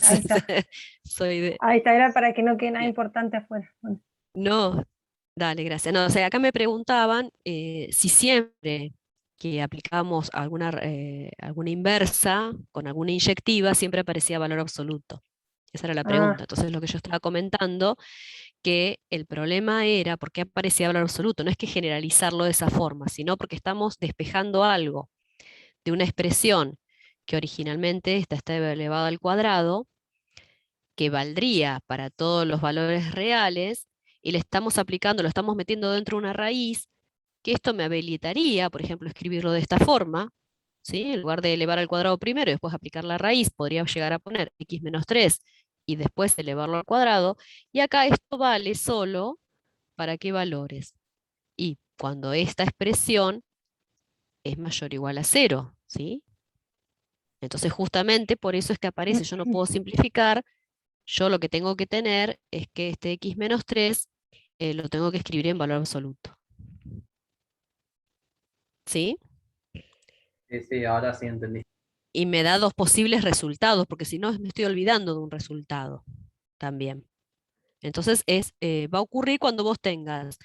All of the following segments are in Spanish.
Ahí está. Soy de... Ahí está, era para que no quede nada Bien. importante afuera. Bueno. No, dale, gracias. No, o sea, acá me preguntaban si siempre que aplicábamos alguna inversa con alguna inyectiva, siempre aparecía valor absoluto. Esa era la pregunta. Ah, Entonces, lo que yo estaba comentando, que el problema era por qué aparecía valor absoluto. No es que generalizarlo de esa forma, sino porque estamos despejando algo de una expresión que originalmente está elevado al cuadrado, que valdría para todos los valores reales, y le estamos aplicando, lo estamos metiendo dentro de una raíz, que esto me habilitaría, por ejemplo, escribirlo de esta forma, ¿sí? En lugar de elevar al cuadrado primero y después aplicar la raíz, podría llegar a poner x menos 3 y después elevarlo al cuadrado, y acá esto vale solo para qué valores. Y cuando esta expresión es mayor o igual a cero, ¿sí? Entonces justamente por eso es que aparece, yo no puedo simplificar. Yo lo que tengo que tener es que este x menos 3 lo tengo que escribir en valor absoluto. ¿Sí? Sí, sí, ahora sí entendí. Y me da dos posibles resultados, porque si no me estoy olvidando de un resultado también. Entonces va a ocurrir cuando vos tengas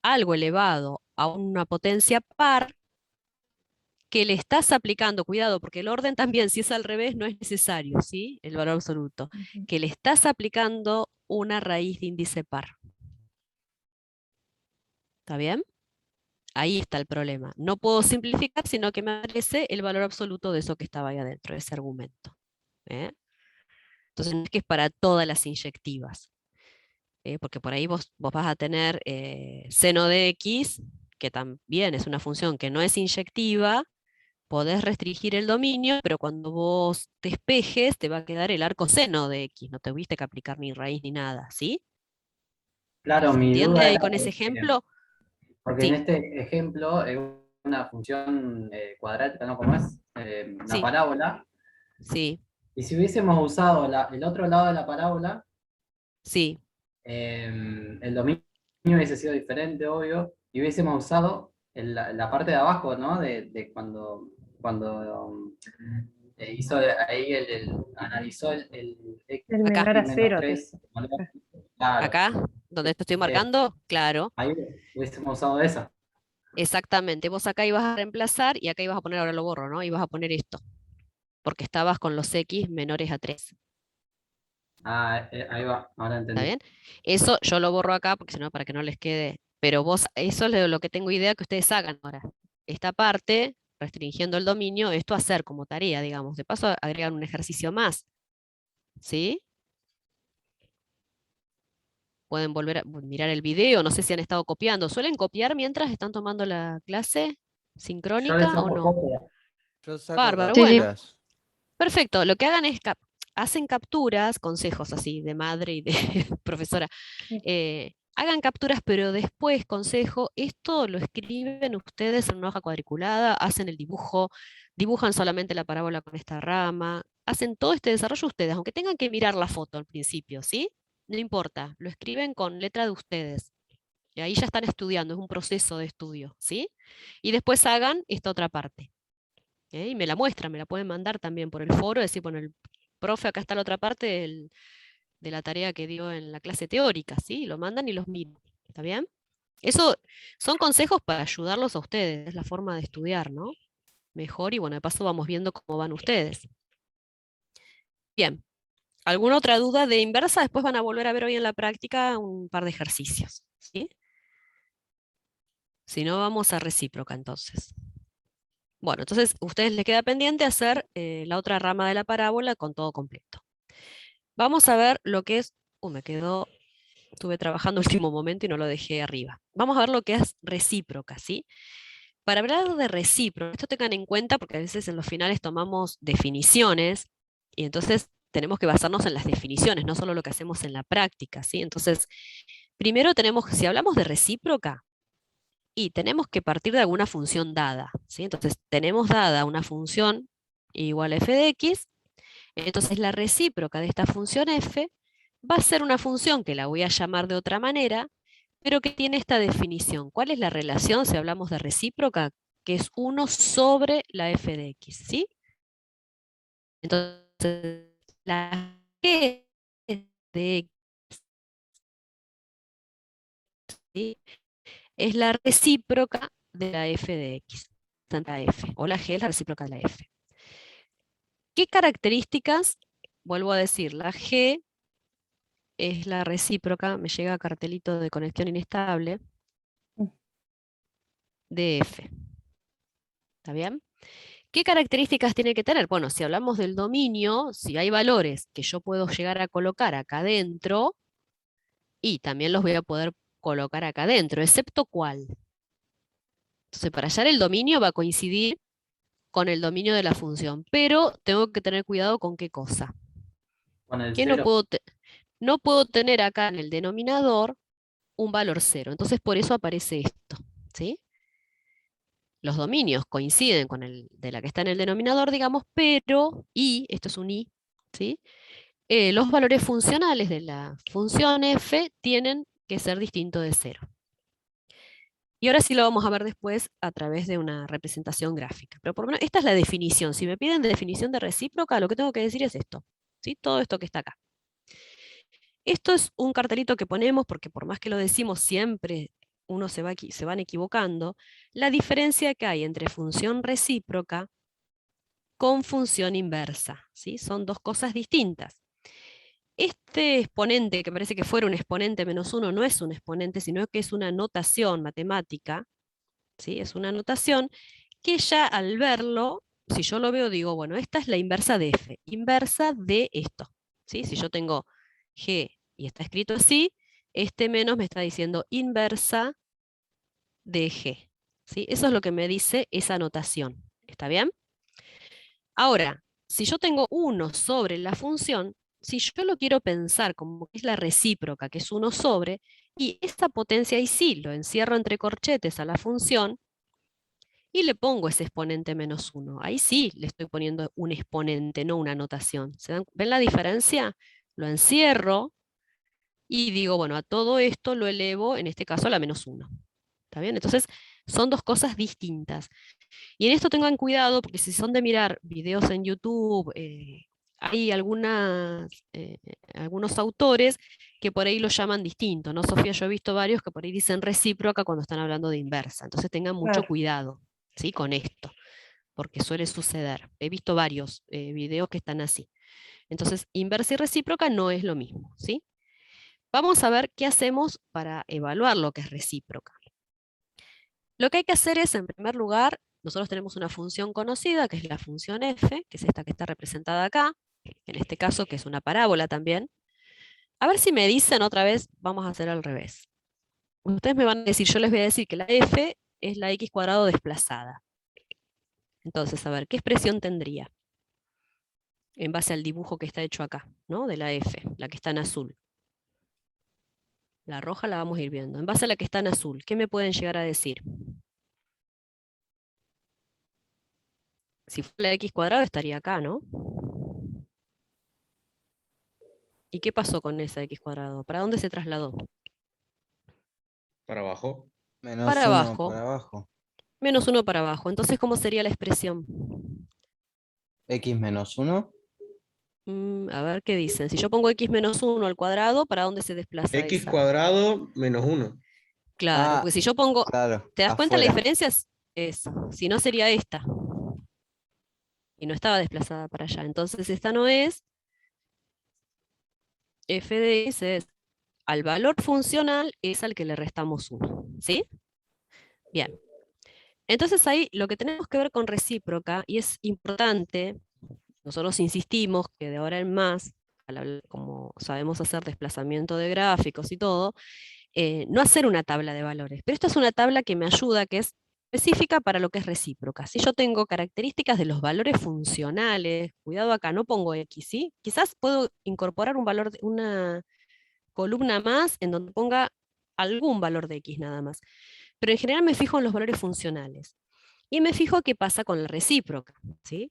algo elevado a una potencia par que le estás aplicando, cuidado, porque el orden también, si es al revés, no es necesario, ¿sí? El valor absoluto. ujú. Que le estás aplicando una raíz de índice par. ¿Está bien? Ahí está el problema. No puedo simplificar, sino que me aparece el valor absoluto de eso que estaba ahí adentro, de ese argumento. ¿Eh? Entonces, no es que es para todas las inyectivas, porque por ahí vos vas a tener seno de x, que también es una función que no es inyectiva, podés restringir el dominio, pero cuando vos despejes te va a quedar el arco seno de x, no tuviste que aplicar ni raíz ni nada, ¿sí? Claro, ¿Se mi entiende duda ahí era con ese ejemplo? porque en Sí, este ejemplo es una función cuadrática, ¿no? ¿Cómo es? Una sí, parábola. sí, Y si hubiésemos usado el otro lado de la parábola, sí. el dominio hubiese sido diferente, obvio, y hubiésemos usado la parte de abajo, ¿no? De cuando hizo ahí analizó el El x menor a menos cero, te 3. dice. Claro, Acá, donde te estoy marcando, claro, ahí hubiésemos usado esa. exactamente. Vos acá ibas a reemplazar y acá ibas a poner, ahora lo borro, ¿no? Ibas a poner esto, porque estabas con los x menores a 3. Ah, ahí va, ahora ¿Está entendí. bien? Eso yo lo borro acá, porque si no, para que no les quede. Pero vos, eso es lo que tengo idea que ustedes hagan ahora. Esta parte, restringiendo el dominio, esto hacer como tarea, digamos. De paso, agregar un ejercicio más, ¿sí? Pueden volver a mirar el video, no sé si han estado copiando. ¿Suelen copiar mientras están tomando la clase Yo le sincrónica o saco no? copia. Yo saco Bárbaro, Sí, sí. bueno, capturas. perfecto. Lo que hagan es hacen capturas, consejos así de madre y de profesora. Hagan capturas, pero después, consejo, esto lo escriben ustedes en una hoja cuadriculada, hacen el dibujo, dibujan solamente la parábola con esta rama, hacen todo este desarrollo ustedes, aunque tengan que mirar la foto al principio, ¿sí? No importa, lo escriben con letra de ustedes. Y ahí ya están estudiando, es un proceso de estudio, ¿sí? Y después hagan esta otra parte. Y me la muestran, me la pueden mandar también por el foro, decir, bueno, el profe, acá está la otra parte de la tarea que dio en la clase teórica, ¿sí? Lo mandan y los miro, ¿está bien? Eso son consejos para ayudarlos a ustedes, es la forma de estudiar, ¿no? Mejor y bueno, de paso vamos viendo cómo van ustedes. Bien, ¿alguna otra duda de inversa? Después van a volver a ver hoy en la práctica un par de ejercicios, ¿sí? Si no, vamos a recíproca entonces. Bueno, entonces a ustedes les queda pendiente hacer la otra rama de la parábola con todo completo. Vamos a ver lo que es, me quedó, estuve trabajando último momento y no lo dejé arriba. Vamos a ver lo que es recíproca, ¿sí? Para hablar de recíproca, esto tengan en cuenta porque a veces en los finales tomamos definiciones y entonces tenemos que basarnos en las definiciones, no solo lo que hacemos en la práctica, ¿sí? Entonces, primero tenemos, si hablamos de recíproca, y tenemos que partir de alguna función dada, ¿sí? Entonces, tenemos dada una función igual a f de x, entonces la recíproca de esta función f va a ser una función que la voy a llamar de otra manera, pero que tiene esta definición. ¿Cuál es la relación si hablamos de recíproca? Que es 1 sobre la f de x, ¿sí? Entonces, la G de X, ¿sí? Es la recíproca de la f de X, la f, o la G es la recíproca de la f. ¿Qué características? Vuelvo a decir, la G es la recíproca, me llega cartelito de conexión inestable, de f. ¿Está bien? ¿Qué características tiene que tener? Bueno, si hablamos del dominio, si hay valores que yo puedo llegar a colocar acá adentro, y también los voy a poder colocar acá adentro, excepto cuál. Entonces, para hallar el dominio va a coincidir con el dominio de la función, pero tengo que tener cuidado con qué cosa. Con el Que cero. no puedo tener acá en el denominador un valor 0. Entonces, por eso aparece esto, ¿sí? Los dominios coinciden con el de la que está en el denominador, digamos, pero, y, esto es un y, ¿sí? Los valores funcionales de la función f tienen que ser distintos de 0. Y ahora sí lo vamos a ver después a través de una representación gráfica. Pero por lo menos esta es la definición. Si me piden definición de recíproca, lo que tengo que decir es esto, ¿sí? Todo esto que está acá. Esto es un cartelito que ponemos porque por más que lo decimos siempre uno se van equivocando. La diferencia que hay entre función recíproca con función inversa, ¿sí? Son dos cosas distintas. Este exponente, que parece que fuera un exponente menos 1, no es un exponente, sino que es una notación matemática, ¿sí? Es una notación que ya al verlo, si yo lo veo, digo, bueno, esta es la inversa de f, inversa de esto, ¿sí? Si yo tengo g y está escrito así, este menos me está diciendo inversa de g, ¿sí? Eso es lo que me dice esa notación, ¿está bien? Ahora, si yo tengo 1 sobre la función, si yo lo quiero pensar como que es la recíproca, que es 1 sobre, y esta potencia ahí sí lo encierro entre corchetes a la función, y le pongo ese exponente menos 1. Ahí sí le estoy poniendo un exponente, no una notación. ¿Ven la diferencia? Lo encierro y digo, bueno, a todo esto lo elevo, en este caso, a la menos 1. ¿Está bien? Entonces, son dos cosas distintas. Y en esto tengan cuidado, porque si son de mirar videos en YouTube, hay algunos autores que por ahí lo llaman distinto, ¿no, Sofía? Yo he visto varios que por ahí dicen recíproca cuando están hablando de inversa. Entonces tengan mucho Claro. cuidado, ¿sí? Con esto, porque suele suceder. He visto varios videos que están así. Entonces, inversa y recíproca no es lo mismo, ¿sí? Vamos a ver qué hacemos para evaluar lo que es recíproca. Lo que hay que hacer es, en primer lugar, nosotros tenemos una función conocida, que es la función f, que es esta que está representada acá, en este caso, que es una parábola también. A ver si me dicen otra vez, vamos a hacer al revés. Ustedes me van a decir, yo les voy a decir que la f es la x cuadrado desplazada. Entonces, a ver, ¿qué expresión tendría? En base al dibujo que está hecho acá, ¿no? De la f, la que está en azul. La roja la vamos a ir viendo. En base a la que está en azul, ¿qué me pueden llegar a decir? Si fuera la x cuadrado estaría acá, ¿no? ¿Y qué pasó con esa x cuadrado? ¿Para dónde se trasladó? Para abajo. Menos Para 1 abajo. para abajo. Menos 1 para abajo. Entonces, ¿cómo sería la expresión? X menos 1. A ver qué dicen. Si yo pongo x menos 1 al cuadrado, ¿para dónde se desplaza X esa? cuadrado menos 1. Claro, porque si yo pongo... Claro, ¿Te das cuenta la afuera. diferencia? Es, si no sería esta. Y no estaba desplazada para allá. Entonces, esta no es. F de x es al valor funcional es al que le restamos 1. ¿Sí? Bien. Entonces ahí lo que tenemos que ver con recíproca, y es importante, nosotros insistimos que de ahora en más, como sabemos hacer desplazamiento de gráficos y todo, no hacer una tabla de valores. Pero esta es una tabla que me ayuda, que es específica para lo que es recíproca. Si yo tengo características de los valores funcionales, cuidado acá, no pongo X, ¿sí? Quizás puedo incorporar un valor, una columna más en donde ponga algún valor de X nada más. Pero en general me fijo en los valores funcionales. Y me fijo qué pasa con la recíproca, ¿sí?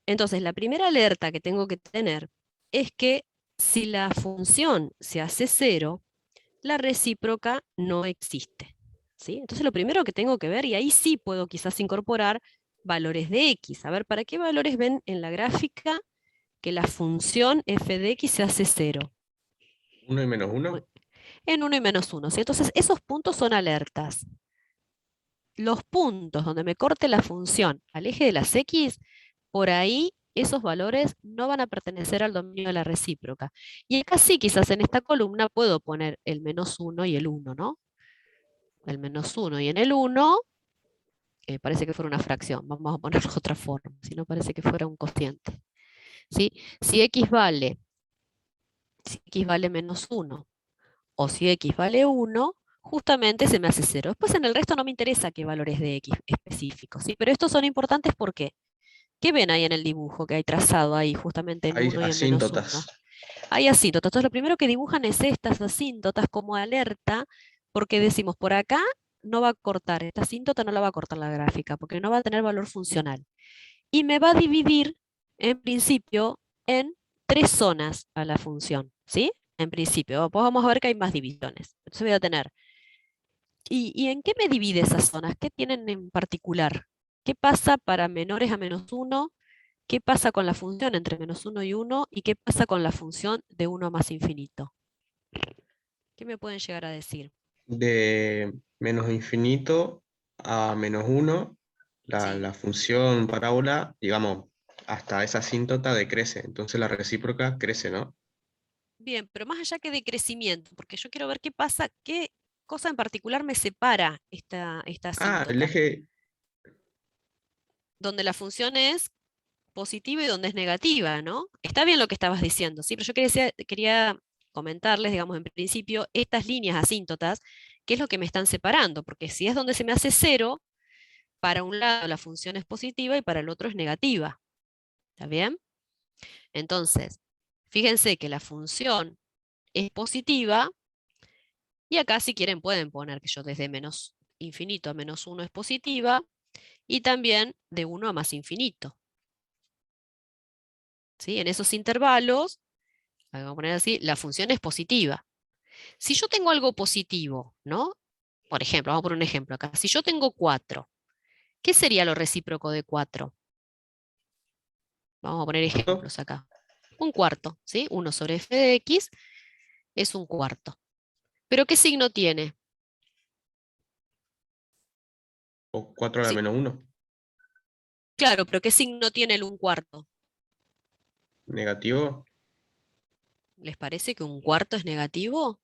Entonces, la primera alerta que tengo que tener es que si la función se hace 0, la recíproca no existe, ¿sí? Entonces, lo primero que tengo que ver, y ahí sí puedo quizás incorporar valores de X. A ver, ¿para qué valores ven en la gráfica que la función f de x se hace 0. 1 y menos 1. En 1 y menos 1. ¿Sí? Entonces, esos puntos son alertas. Los puntos donde me corte la función al eje de las x, por ahí esos valores no van a pertenecer al dominio de la recíproca. Y acá sí, quizás en esta columna puedo poner el menos 1 y el 1, ¿no? El menos 1 y en el 1, parece que fuera una fracción. Vamos a ponerlo de otra forma, si no parece que fuera un cociente. ¿Sí? Si x vale menos 1 o si x vale 1, justamente se me hace 0. Después en el resto no me interesa qué valores de x específicos, ¿sí? Pero estos son importantes porque, ¿qué ven ahí en el dibujo que hay trazado ahí justamente en Hay 1 y en menos 1? asíntotas. Hay asíntotas. Entonces lo primero que dibujan es estas asíntotas como alerta, porque decimos por acá no va a cortar, esta asíntota no la va a cortar la gráfica, porque no va a tener valor funcional. Y me va a dividir, en principio, en 3 zonas a la función, ¿sí? En principio, después vamos a ver que hay más divisiones. Entonces voy a tener. ¿Y en qué me divide esas zonas? ¿Qué tienen en particular? ¿Qué pasa para menores a menos 1? ¿Qué pasa con la función entre menos 1 y 1? ¿Y qué pasa con la función de 1 más infinito? ¿Qué me pueden llegar a decir? De menos infinito a menos 1, Sí. la función parábola, digamos, hasta esa asíntota decrece. Entonces la recíproca crece, ¿no? Bien, pero más allá que de crecimiento, porque yo quiero ver qué pasa, qué cosa en particular me separa esta Ah, el asíntota, eje. donde la función es positiva y donde es negativa, ¿no? Está bien lo que estabas diciendo, sí, pero yo quería comentarles, digamos, en principio, estas líneas asíntotas, qué es lo que me están separando, porque si es donde se me hace 0, para un lado la función es positiva y para el otro es negativa. ¿Está bien? Entonces, fíjense que la función es positiva, y acá si quieren pueden poner que yo desde menos infinito a menos 1 es positiva, y también de 1 a más infinito. ¿Sí? En esos intervalos, vamos a poner así, la función es positiva. Si yo tengo algo positivo, ¿no? Por ejemplo, vamos a poner un ejemplo acá. Si yo tengo 4, ¿qué sería lo recíproco de 4? Vamos a poner ejemplos acá. Un cuarto, ¿sí? 1 sobre f de x es un cuarto. ¿Pero qué signo tiene? O 4 a la Sí, menos 1. claro, pero ¿qué signo tiene el un cuarto? Negativo. ¿Les parece que un cuarto es negativo?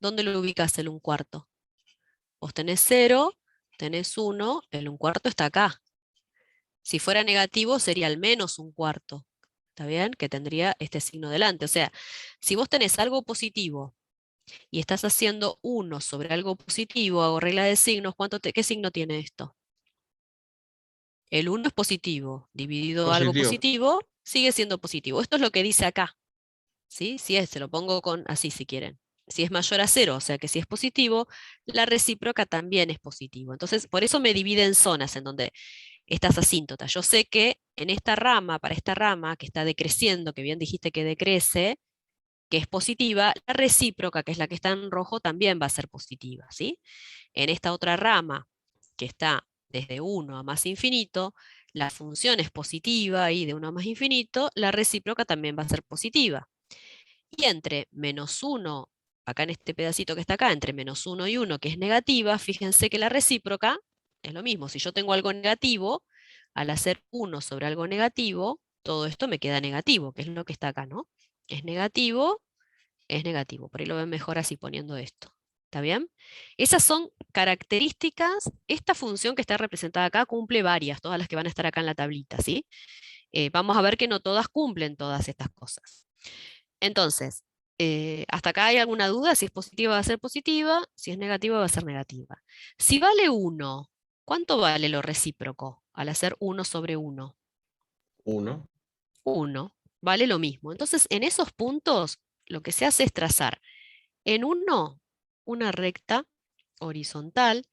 ¿Dónde lo ubicas el un cuarto? Vos tenés 0, tenés 1, el un cuarto está acá. Si fuera negativo sería al menos un cuarto. ¿Está bien? Que tendría este signo delante. O sea, si vos tenés algo positivo y estás haciendo 1 sobre algo positivo, hago regla de signos, ¿qué signo tiene esto? El 1 es positivo, dividido algo Positivo. positivo, sigue siendo positivo. Esto es lo que dice acá. ¿Sí? Se lo pongo con así si quieren. Si es mayor a 0, o sea que si es positivo, la recíproca también es positivo. Entonces, por eso me divide en zonas en donde estas asíntotas. Yo sé que en esta rama, para esta rama que está decreciendo, que bien dijiste que decrece, que es positiva, la recíproca, que es la que está en rojo, también va a ser positiva, ¿sí? En esta otra rama, que está desde 1 a más infinito, la función es positiva y de 1 a más infinito, la recíproca también va a ser positiva. Y entre menos 1, acá en este pedacito que está acá, entre menos 1 y 1, que es negativa, fíjense que la recíproca es lo mismo. Si yo tengo algo negativo, al hacer 1 sobre algo negativo, todo esto me queda negativo, que es lo que está acá, ¿no? Es negativo. Por ahí lo ven mejor así poniendo esto. ¿Está bien? Esas son características. Esta función que está representada acá cumple varias, todas las que van a estar acá en la tablita, ¿sí? Vamos a ver que no todas cumplen todas estas cosas. Entonces, ¿hasta acá hay alguna duda? Si es positiva va a ser positiva, si es negativa va a ser negativa. Si vale 1, ¿cuánto vale lo recíproco al hacer 1 sobre 1? 1. 1, vale lo mismo. Entonces, en esos puntos, lo que se hace es trazar en 1 una recta horizontal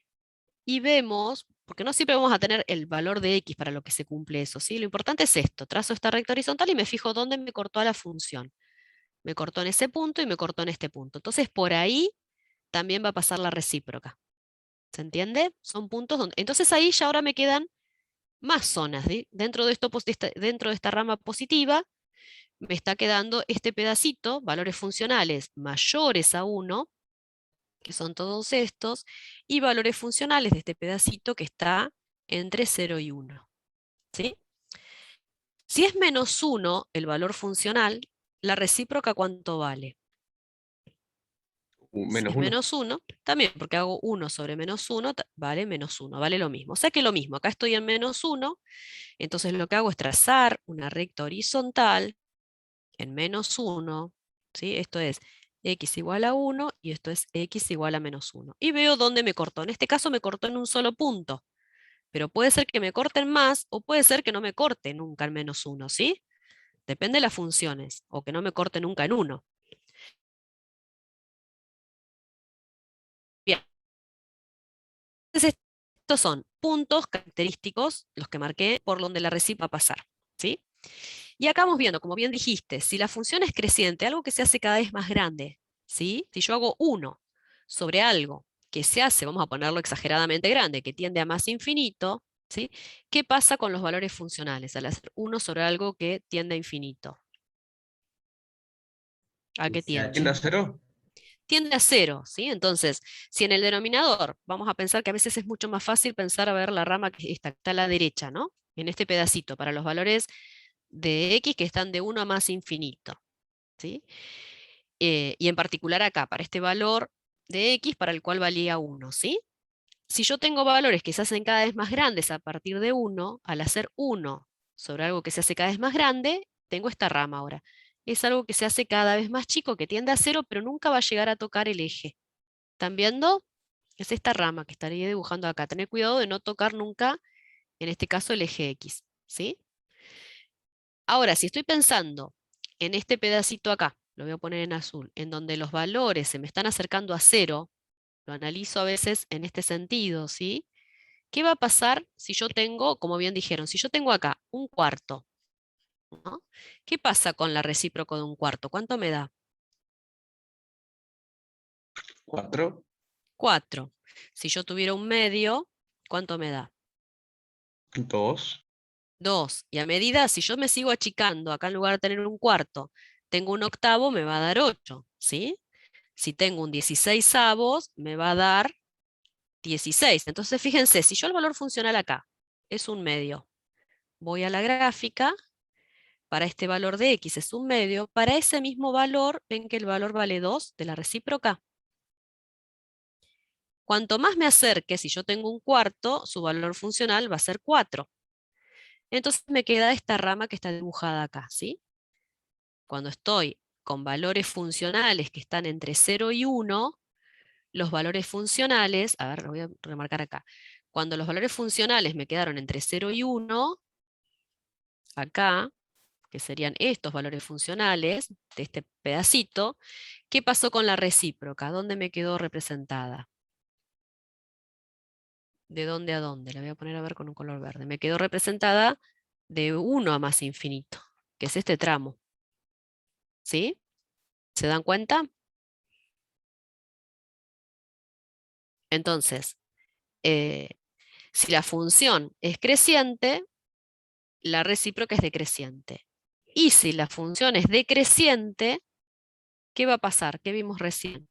y vemos, porque no siempre vamos a tener el valor de x para lo que se cumple eso, ¿sí? Lo importante es esto, trazo esta recta horizontal y me fijo dónde me cortó a la función. Me cortó en ese punto y me cortó en este punto. Entonces, por ahí también va a pasar la recíproca. ¿Se entiende? Son puntos donde... Entonces ahí ya ahora me quedan más zonas. ¿sí? Dentro de esta rama positiva, me está quedando este pedacito, valores funcionales mayores a 1, que son todos estos, y valores funcionales de este pedacito que está entre 0 y 1. ¿Sí? Si es menos 1 el valor funcional, la recíproca ¿cuánto vale? Si Menos es 1. menos 1, también, porque hago 1 sobre menos 1, vale menos 1, vale lo mismo. O sea que lo mismo, acá estoy en menos 1, entonces lo que hago es trazar una recta horizontal en menos 1, ¿sí? Esto es x igual a 1 y esto es x igual a menos 1. Y veo dónde me cortó. En este caso me cortó en un solo punto, pero puede ser que me corten más o puede ser que no me corte nunca en menos 1, ¿sí? Depende de las funciones, o que no me corte nunca en 1. Bien. Entonces, estos son puntos característicos, los que marqué, por donde la recíproca va a pasar, ¿sí? Y acá vamos viendo, como bien dijiste, si la función es creciente, algo que se hace cada vez más grande, ¿sí? Si yo hago 1 sobre algo que se hace, vamos a ponerlo exageradamente grande, que tiende a más infinito, ¿sí? ¿Qué pasa con los valores funcionales al hacer 1 sobre algo que tiende a infinito? ¿A qué Se tiende? ¿Tiende a 0? Tiende a 0, ¿sí? Entonces, si en el denominador, vamos a pensar que a veces es mucho más fácil pensar a ver la rama que está a la derecha, ¿no? En este pedacito, para los valores de x que están de 1 a más infinito, ¿sí? Y en particular acá, para este valor de x para el cual valía 1, ¿sí? Si yo tengo valores que se hacen cada vez más grandes a partir de 1, al hacer 1 sobre algo que se hace cada vez más grande, tengo esta rama ahora. Es algo que se hace cada vez más chico, que tiende a 0, pero nunca va a llegar a tocar el eje. ¿Están viendo? Es esta rama que estaría dibujando acá. Tener cuidado de no tocar nunca, en este caso, el eje X, ¿sí? Ahora, si estoy pensando en este pedacito acá, lo voy a poner en azul, en donde los valores se me están acercando a 0, lo analizo a veces en este sentido, ¿sí? ¿Qué va a pasar si yo tengo, como bien dijeron, si yo tengo acá un cuarto, ¿no? ¿Qué pasa con la recíproca de un cuarto? ¿Cuánto me da? 4. 4. Si yo tuviera un medio, ¿cuánto me da? 2. 2. Y a medida, si yo me sigo achicando, acá en lugar de tener un cuarto, tengo un octavo, me va a dar 8, ¿sí? Si tengo un 16avos, me va a dar 16. Entonces, fíjense, si yo el valor funcional acá es un medio, voy a la gráfica, para este valor de x es un medio, para ese mismo valor, ven que el valor vale 2 de la recíproca. Cuanto más me acerque, si yo tengo un cuarto, su valor funcional va a ser 4. Entonces me queda esta rama que está dibujada acá, ¿sí? Cuando estoy con valores funcionales que están entre 0 y 1, los valores funcionales, a ver, lo voy a remarcar acá. Cuando los valores funcionales me quedaron entre 0 y 1, acá, que serían estos valores funcionales de este pedacito, ¿qué pasó con la recíproca? ¿Dónde me quedó representada? ¿De dónde a dónde? La voy a poner a ver con un color verde. Me quedó representada de 1 a más infinito, que es este tramo. ¿Sí? ¿Se dan cuenta? Entonces, si la función es creciente, la recíproca es decreciente. Y si la función es decreciente, ¿qué va a pasar? ¿Qué vimos recién?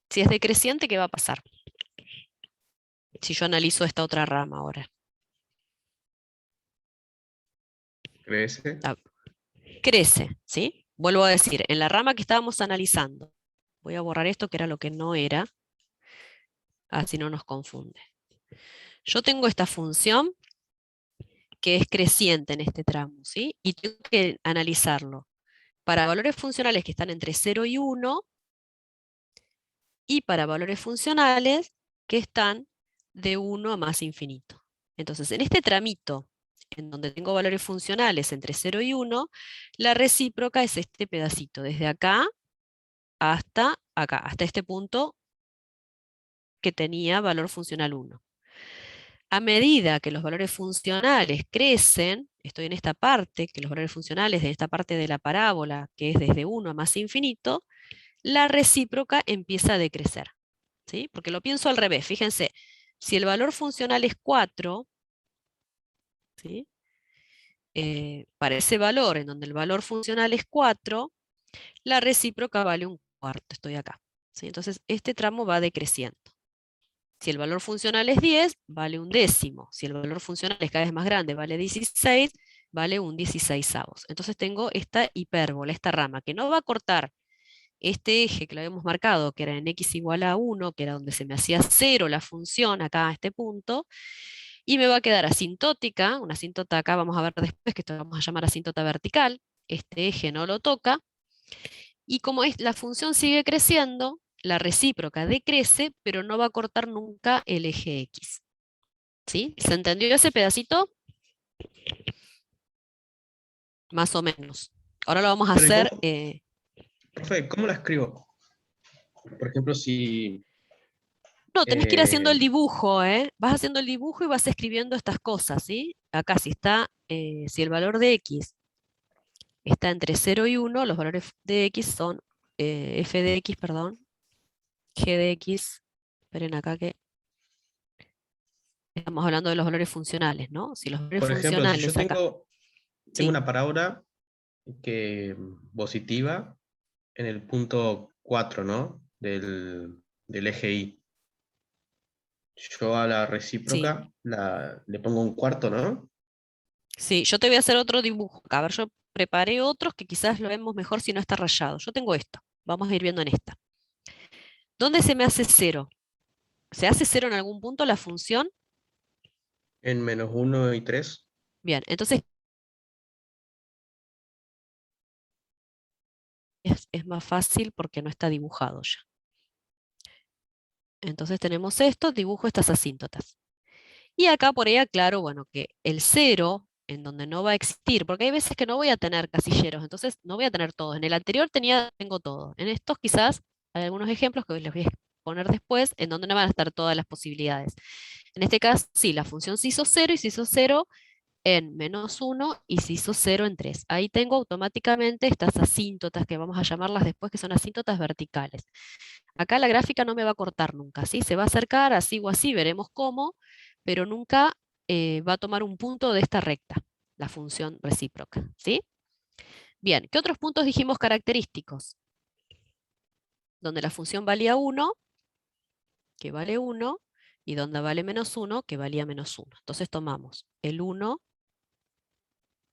Si es decreciente, ¿qué va a pasar? Si yo analizo esta otra rama ahora. Crece. Crece, ¿sí? Vuelvo a decir, en la rama que estábamos analizando, voy a borrar esto que era lo que no era, así no nos confunde. Yo tengo esta función que es creciente en este tramo, ¿sí? Y tengo que analizarlo para valores funcionales que están entre 0 y 1 y para valores funcionales que están de 1 a más infinito. Entonces, en este tramito, en donde tengo valores funcionales entre 0 y 1, la recíproca es este pedacito, desde acá, hasta este punto que tenía valor funcional 1. A medida que los valores funcionales crecen, estoy en esta parte, que los valores funcionales de esta parte de la parábola, que es desde 1 a más infinito, la recíproca empieza a decrecer, ¿sí? Porque lo pienso al revés, fíjense, si el valor funcional es 4, ¿sí? para ese valor, en donde el valor funcional es 4, la recíproca vale un cuarto. Estoy acá. ¿Sí? Entonces, este tramo va decreciendo. Si el valor funcional es 10, vale un décimo. Si el valor funcional es cada vez más grande, vale 16, vale un 16avos. Entonces tengo esta hipérbola, esta rama, que no va a cortar este eje que lo habíamos marcado, que era en x igual a 1, que era donde se me hacía 0 la función acá a este punto, y me va a quedar asíntotica, una asíntota acá vamos a ver después, que esto lo vamos a llamar asíntota vertical, este eje no lo toca, y como la función sigue creciendo, la recíproca decrece, pero no va a cortar nunca el eje X. ¿Sí? ¿Se entendió ese pedacito? Más o menos. Ahora lo vamos a Pero, ¿y hacer... profe, ¿cómo la escribo? Por ejemplo, si... No, tenés que ir haciendo el eh, dibujo, ¿eh? Vas haciendo el dibujo y vas escribiendo estas cosas, ¿sí? Acá si está, si el valor de X está entre 0 y 1, los valores de X son, f de X, perdón, g de X, esperen acá que estamos hablando de los valores funcionales, ¿no? Si los valores por ejemplo, si yo funcionales acá, tengo sí, una parábola que positiva en el punto 4, ¿no? Del eje Y. Yo a la sí, recíproca le pongo un cuarto, ¿no? sí, yo te voy a hacer otro dibujo. A ver, yo preparé otros que quizás lo vemos mejor si no está rayado. Yo tengo esto, vamos a ir viendo en esta. ¿Dónde se me hace 0? ¿Se hace 0 en algún punto la función? En -1 y 3. Bien, entonces es más fácil porque no está dibujado ya. Entonces tenemos esto, dibujo estas asíntotas. Y acá por ahí aclaro, bueno, que el 0, en donde no va a existir, porque hay veces que no voy a tener casilleros, entonces no voy a tener todos. En el anterior tengo todo. En estos quizás hay algunos ejemplos que les voy a poner después, en donde no van a estar todas las posibilidades. En este caso, sí, la función se hizo 0 y se hizo 0 en -1 y se hizo 0 en 3. Ahí tengo automáticamente estas asíntotas, que vamos a llamarlas después, que son asíntotas verticales. Acá la gráfica no me va a cortar nunca, ¿sí? Se va a acercar así o así, veremos cómo, pero nunca va a tomar un punto de esta recta, la función recíproca, ¿sí? Bien, ¿qué otros puntos dijimos característicos? Donde la función valía 1, que vale 1, y donde vale -1, que valía -1. Entonces tomamos el 1,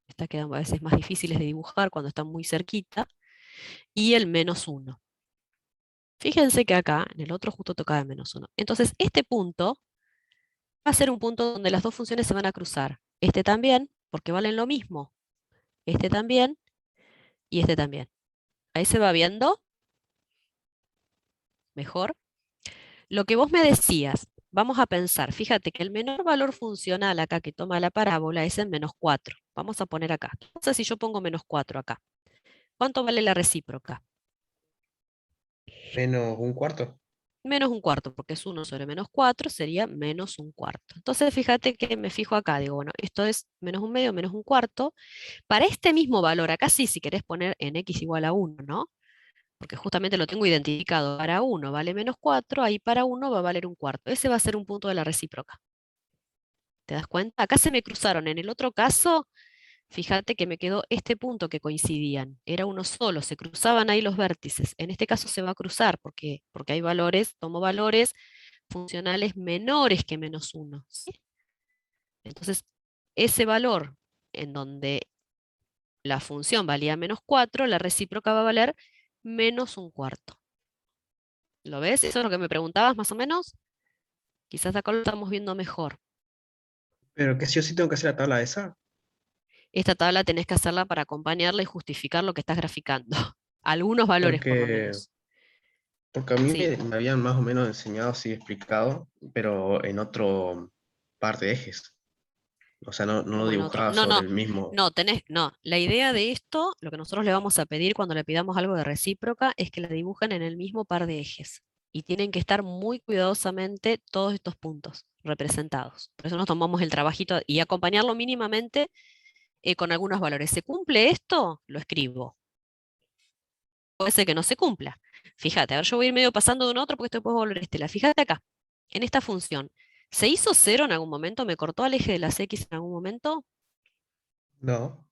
estas quedan a veces más difíciles de dibujar cuando están muy cerquita, y el -1. Fíjense que acá, en el otro justo tocaba -1. Entonces, este punto va a ser un punto donde las dos funciones se van a cruzar. Este también, porque valen lo mismo. Este también, y este también. Ahí se va viendo mejor. Lo que vos me decías, vamos a pensar, fíjate que el menor valor funcional acá que toma la parábola es en -4. Vamos a poner acá. ¿Qué pasa si yo pongo -4 acá? ¿Cuánto vale la recíproca? Menos un cuarto. -1/4, porque es 1 sobre -4, sería -1/4. Entonces fíjate que me fijo acá, digo, bueno, esto es -1/2, -1/4. Para este mismo valor, acá sí, si querés poner en x igual a 1, ¿no? Porque justamente lo tengo identificado. Para 1 vale -4, ahí para 1 va a valer 1/4. Ese va a ser un punto de la recíproca. ¿Te das cuenta? Acá se me cruzaron. En el otro caso, fíjate que me quedó este punto que coincidían. Era uno solo, se cruzaban ahí los vértices. En este caso se va a cruzar porque hay valores, tomo valores funcionales menores que -1. ¿Sí? Entonces, ese valor en donde la función valía -4, la recíproca va a valer -1/4. ¿Lo ves? ¿Eso es lo que me preguntabas más o menos? Quizás acá lo estamos viendo mejor. Pero que sí o sí tengo que hacer la tabla esa. Esta tabla tenés que hacerla para acompañarla y justificar lo que estás graficando. Algunos valores por lo Porque, menos. porque a mí Sí. me habían más o menos enseñado así explicado, pero en otro par de ejes. O sea, no lo Como en otro. dibujaba No, sobre no, el mismo. no. La idea de esto, lo que nosotros le vamos a pedir cuando le pidamos algo de recíproca, es que la dibujen en el mismo par de ejes. Y tienen que estar muy cuidadosamente todos estos puntos representados. Por eso nos tomamos el trabajito y acompañarlo mínimamente con algunos valores. ¿Se cumple esto? Lo escribo. Puede ser que no se cumpla. Fíjate, a ver, yo voy a ir medio pasando de un a otro porque esto puede volver estela. Fíjate acá, en esta función. ¿Se hizo 0 en algún momento? ¿Me cortó al eje de las x en algún momento? No.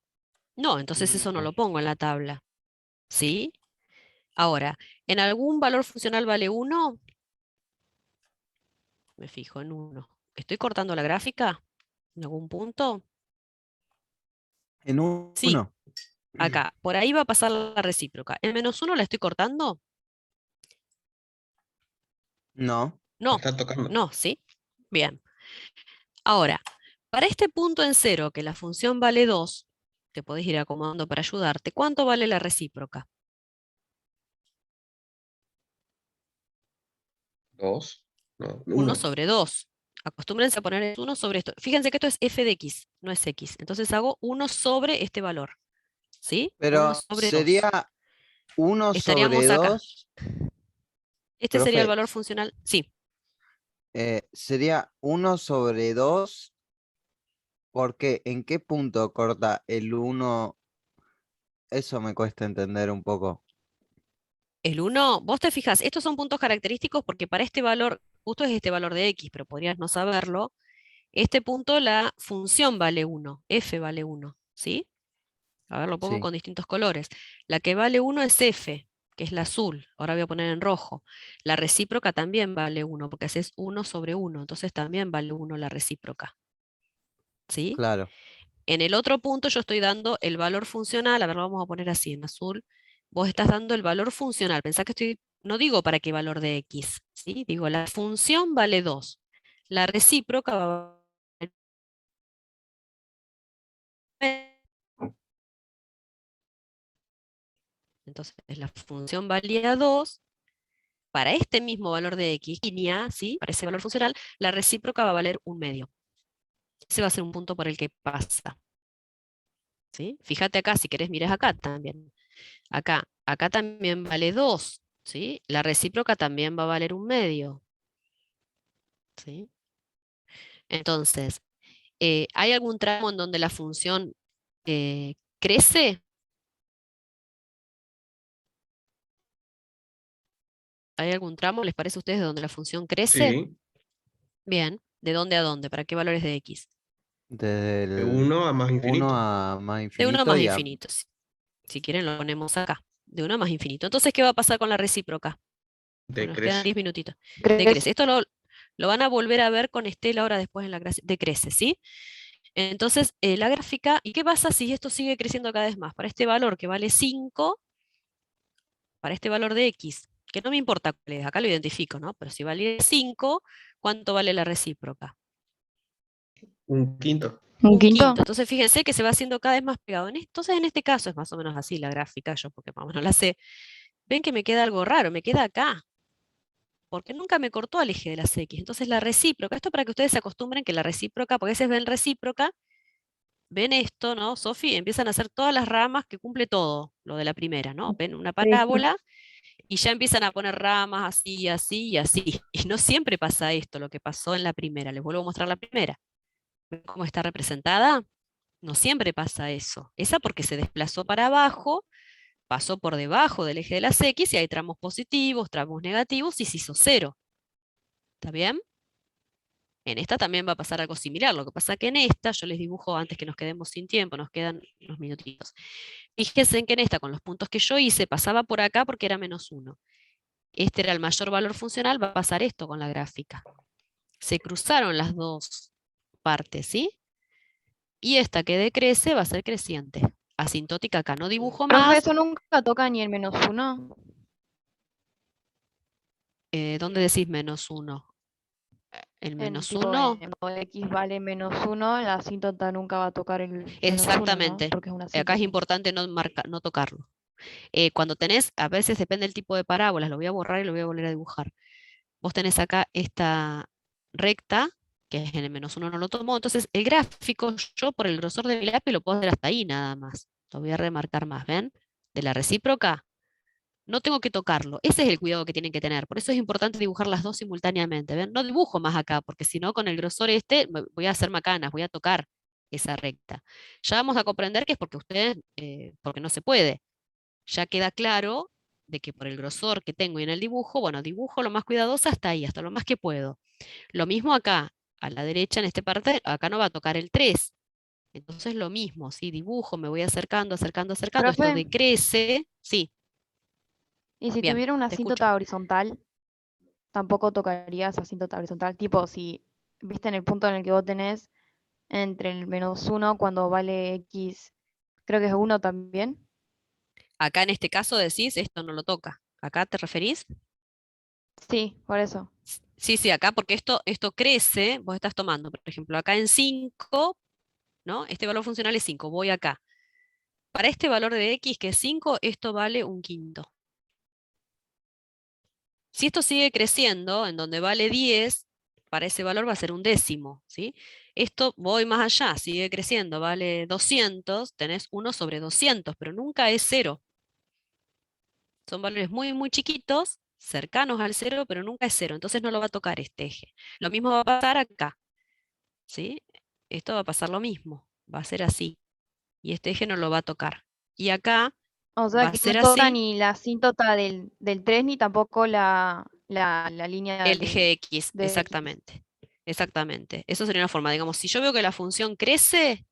No, entonces eso no No. lo pongo en la tabla. ¿Sí? Ahora, ¿en algún valor funcional vale 1? Me fijo en 1. ¿Estoy cortando la gráfica? ¿En algún punto? En Sí, uno. acá. Por ahí va a pasar la recíproca. ¿En -1 la estoy cortando? No. La No, está tocando. no, ¿sí? Bien. Ahora, para este punto en 0, que la función vale 2, te podés ir acomodando para ayudarte, ¿cuánto vale la recíproca? 2. No, 1 1. sobre 2. Acostúmbrense a poner 1 sobre esto. Fíjense que esto es f de x, no es x. Entonces hago 1 sobre este valor. ¿Sí? 1 Pero sobre 2. sería 1 sobre Estaríamos acá. 2. Este sería el Profe, valor funcional. Sí, sería 1 sobre 2. Porque ¿en qué punto corta el 1? Eso me cuesta entender un poco. el 1, vos te fijas, estos son puntos característicos porque para este valor, justo es este valor de x, pero podrías no saberlo. Este punto la función vale 1, f vale 1, ¿sí? A ver, lo pongo Sí, con distintos colores. La que vale 1 es f, que es la azul. Ahora voy a poner en rojo. La recíproca también vale 1, porque haces 1 sobre 1, entonces también vale 1 la recíproca, ¿sí? claro. En el otro punto yo estoy dando el valor funcional, a ver, lo vamos a poner así en azul. Vos estás dando el valor funcional. Pensá que estoy, no digo para qué valor de x, ¿sí? Digo, la función vale 2. La recíproca va a valer. Entonces, la función valía 2. Para este mismo valor de x, línea, ¿sí? Para ese valor funcional, la recíproca va a valer 1/2. Ese va a ser un punto por el que pasa, ¿sí? Fíjate acá, si querés, mires acá también. Acá también vale 2, ¿sí? La recíproca también va a valer 1/2, ¿sí? Entonces, ¿hay algún tramo en donde la función crece? ¿Hay algún tramo, les parece a ustedes, donde la función crece? Sí. Bien. ¿De dónde a dónde? ¿Para qué valores de x? Desde De el 1 a más 1 infinito. a más De 1 a infinito más y a... infinito. Si quieren lo ponemos acá. De 1 a más infinito. Entonces, ¿qué va a pasar con la recíproca? Bueno, nos quedan Decrece. 10 minutitos. ¿Crees? Decrece. Esto lo van a volver a ver con Estela ahora después en la clase. Decrece, ¿sí? Entonces, la gráfica, ¿y qué pasa si esto sigue creciendo cada vez más? Para este valor que vale 5, para este valor de x, que no me importa cuál es, acá lo identifico, ¿no? Pero si vale 5, ¿cuánto vale la recíproca? Un quinto. ¿Un Un quinto? quinto. Entonces, fíjense que se va haciendo cada vez más pegado. Entonces, en este caso es más o menos así la gráfica, yo porque más o menos la sé. Ven que me queda algo raro, me queda acá, porque nunca me cortó al eje de las x. Entonces, la recíproca, esto para que ustedes se acostumbren que la recíproca, porque a veces ven recíproca, ven esto, ¿no, Sofi? Empiezan a hacer todas las ramas que cumple todo, lo de la primera, ¿no? Ven una Sí. parábola y ya empiezan a poner ramas así, así y así. Y no siempre pasa esto, lo que pasó en la primera. Les vuelvo a mostrar la primera. ¿Ven cómo está representada? No siempre pasa eso. Esa porque se desplazó para abajo, pasó por debajo del eje de las X y hay tramos positivos, tramos negativos y se hizo 0. ¿Está bien? En esta también va a pasar algo similar. Lo que pasa que en esta, yo les dibujo antes que nos quedemos sin tiempo, nos quedan unos minutitos. Fíjense que en esta, con los puntos que yo hice, pasaba por acá porque era -1. Este era el mayor valor funcional, va a pasar esto con la gráfica. Se cruzaron las dos partes, ¿sí? Y esta que decrece va a ser creciente. Asintótica acá no dibujo Profe, más. eso nunca toca ni el -1. ¿Dónde decís -1? El En menos tipo, 1, en modo x vale -1, la asíntota nunca va a tocar el -1, ¿no? exactamente. Porque es una Acá es asíntota. importante no tocarlo. Cuando tenés, a veces depende del tipo de parábolas, lo voy a borrar y lo voy a volver a dibujar. Vos tenés acá esta recta, que es en el -1 no lo tomó, entonces el gráfico yo por el grosor de mi lápiz lo puedo hacer hasta ahí nada más. Lo voy a remarcar más, ¿ven? De la recíproca, no tengo que tocarlo. Ese es el cuidado que tienen que tener. Por eso es importante dibujar las dos simultáneamente, ¿ven? No dibujo más acá, porque si no con el grosor este voy a hacer macanas, voy a tocar esa recta. Ya vamos a comprender que es porque ustedes, porque no se puede. Ya queda claro de que por el grosor que tengo y en el dibujo, bueno, dibujo lo más cuidadoso hasta ahí, hasta lo más que puedo. Lo mismo acá, a la derecha en esta parte, acá no va a tocar el 3, Entonces lo mismo, ¿sí? Dibujo, me voy acercando, acercando, acercando, esto Profe, decrece, sí, y si bien, tuviera una te escucho. asíntota horizontal, tampoco tocaría esa asíntota horizontal. Tipo, si viste en el punto en el que vos tenés entre el -1 cuando vale X, creo que es 1 también. Acá en este caso decís, esto no lo toca. ¿Acá te referís? Sí, por eso. Sí, sí, acá porque esto crece, vos estás tomando, por ejemplo, acá en 5, ¿no? Este valor funcional es 5, voy acá. Para este valor de X, que es 5, esto vale un quinto. Si esto sigue creciendo, en donde vale 10, para ese valor va a ser un décimo, ¿sí? Esto voy más allá, sigue creciendo, vale 200, tenés 1 sobre 200, pero nunca es 0. Son valores muy, muy chiquitos, cercanos al 0, pero nunca es 0, entonces no lo va a tocar este eje. Lo mismo va a pasar acá, ¿sí? Esto va a pasar lo mismo, va a ser así, y este eje no lo va a tocar. Y acá O va sea a que no ser toca así, ni la asíntota del 3 ni tampoco la línea el eje X, de X. exactamente. Exactamente. Eso sería una forma, digamos, si yo veo que la función crece,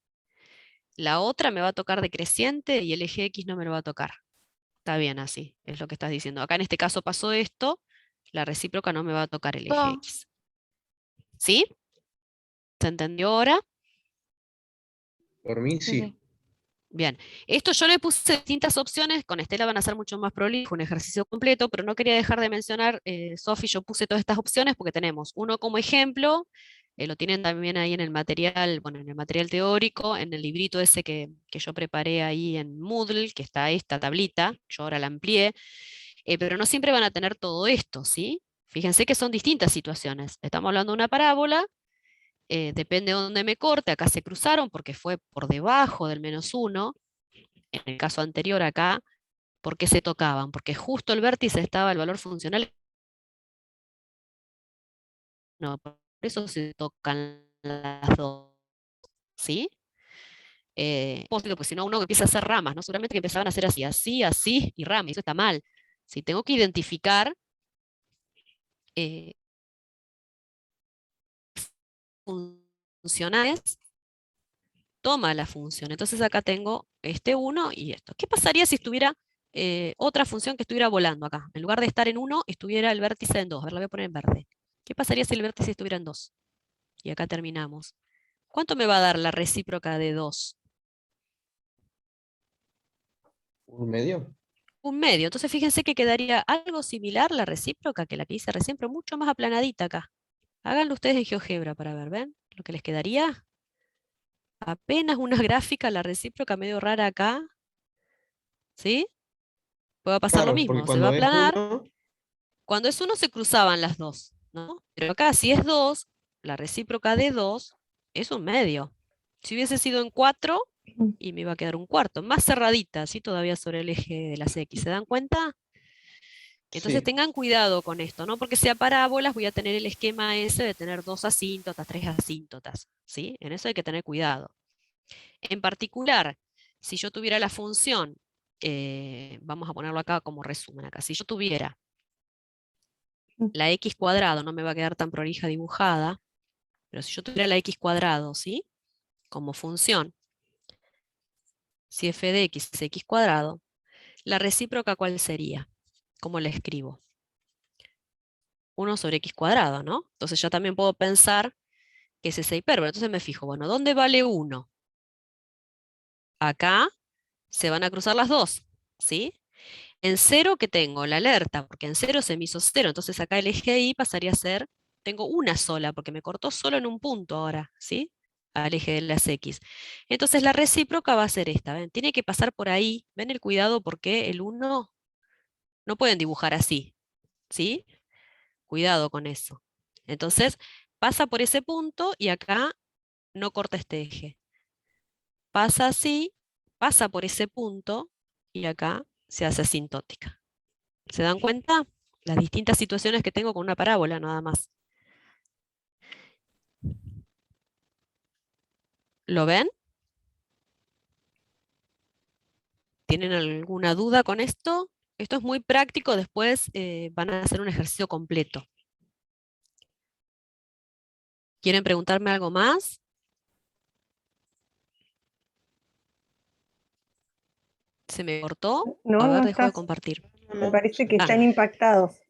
la otra me va a tocar decreciente y el eje X no me lo va a tocar. Está bien así, es lo que estás diciendo. Acá en este caso pasó esto, la recíproca no me va a tocar el eje No, X. ¿Sí? ¿Se entendió ahora? Por mí, sí, sí. sí. Bien, esto yo le puse distintas opciones, con Estela van a ser mucho más prolijo, un ejercicio completo, pero no quería dejar de mencionar, Sofi, yo puse todas estas opciones porque tenemos uno como ejemplo, lo tienen también ahí en el material, bueno, en el material teórico, en el librito ese que yo preparé ahí en Moodle, que está esta tablita, yo ahora la amplié, pero no siempre van a tener todo esto, ¿sí? Fíjense que son distintas situaciones. Estamos hablando de una parábola, depende de dónde me corte, acá se cruzaron porque fue por debajo del -1, en el caso anterior acá, ¿por qué se tocaban? Porque justo el vértice estaba el valor funcional, no, por eso se tocan las dos, ¿sí? Porque si no uno empieza a hacer ramas, ¿no? Seguramente que empezaban a hacer así, así, así y ramas, y eso está mal. Si tengo que identificar eh, funcionales, toma la función. Entonces acá tengo este 1 y esto. ¿Qué pasaría si estuviera otra función que estuviera volando acá? En lugar de estar en 1, estuviera el vértice en 2. A ver, la voy a poner en verde. ¿Qué pasaría si el vértice estuviera en 2? Y acá terminamos. ¿Cuánto me va a dar la recíproca de 2? ¿Un medio? Un medio. Entonces fíjense que quedaría algo similar la recíproca que la que hice recién, pero mucho más aplanadita acá. Háganlo ustedes en GeoGebra para ver, ¿ven? Lo que les quedaría. Apenas una gráfica, la recíproca medio rara acá. ¿Sí? Puede pasar lo Claro, porque mismo. Se va a cuando es aplanar. uno, Cuando es 1 se cruzaban las dos, ¿no? Pero acá si es 2, la recíproca de 2 es un medio. Si hubiese sido en 4, y me iba a quedar un cuarto, más cerradita, así todavía sobre el eje de las X. ¿Se dan cuenta? Entonces sí. tengan cuidado con esto, ¿no? Porque sea parábolas voy a tener el esquema ese de tener 2 asíntotas, 3 asíntotas, ¿sí? En eso hay que tener cuidado. En particular, si yo tuviera la función, vamos a ponerlo acá como resumen acá, si yo tuviera la x cuadrado, no me va a quedar tan prolija dibujada, pero si yo tuviera la x cuadrado, ¿sí? Como función, si f de x es x cuadrado, la recíproca ¿cuál sería? ¿Cómo la escribo? 1 sobre x cuadrado, ¿no? Entonces ya también puedo pensar que es esa hipérbole. Entonces me fijo, bueno, ¿dónde vale 1? Acá se van a cruzar las dos, ¿sí? En 0 que tengo la alerta, porque en 0 se me hizo 0, entonces acá el eje y pasaría a ser, tengo una sola, porque me cortó solo en un punto ahora, ¿sí? Al eje de las X. Entonces la recíproca va a ser esta, ¿ven? Tiene que pasar por ahí, ven el cuidado porque el 1 no pueden dibujar así, ¿sí? Cuidado con eso. Entonces pasa por ese punto y acá no corta este eje. Pasa así, pasa por ese punto y acá se hace asintótica. ¿Se dan cuenta? Las distintas situaciones que tengo con una parábola nada más. ¿Lo ven? ¿Tienen alguna duda con esto? Esto es muy práctico, después van a hacer un ejercicio completo. ¿Quieren preguntarme algo más? ¿Se me cortó? No, A ver, no dejo de estás. compartir. Me parece que Ah. están impactados.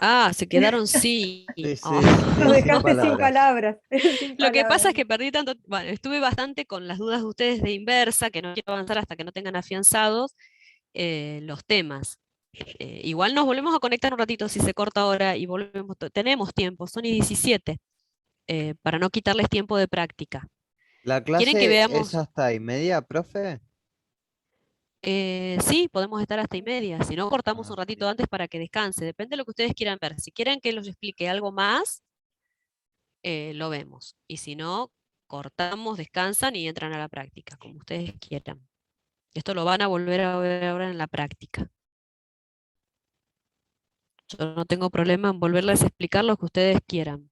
Ah, se quedaron sí. Sí, sí, Oh. Los sin dejaste sin palabras. palabras. Sin Lo que pasa es palabras. que perdí tanto, bueno, estuve bastante con las dudas de ustedes de inversa, que no quiero avanzar hasta que no tengan afianzados los temas. Igual nos volvemos a conectar un ratito si se corta ahora y volvemos, tenemos tiempo, son y 17, para no quitarles tiempo de práctica. ¿La ¿Quieren que clase es veamos? hasta y media, profe? Sí, podemos estar hasta y media, si no cortamos Ah, un ratito sí. antes para que descanse, depende de lo que ustedes quieran ver. Si quieren que los explique algo más, lo vemos. Y si no, cortamos, descansan y entran a la práctica, como ustedes quieran. Esto lo van a volver a ver ahora en la práctica. Yo no tengo problema en volverles a explicar lo que ustedes quieran.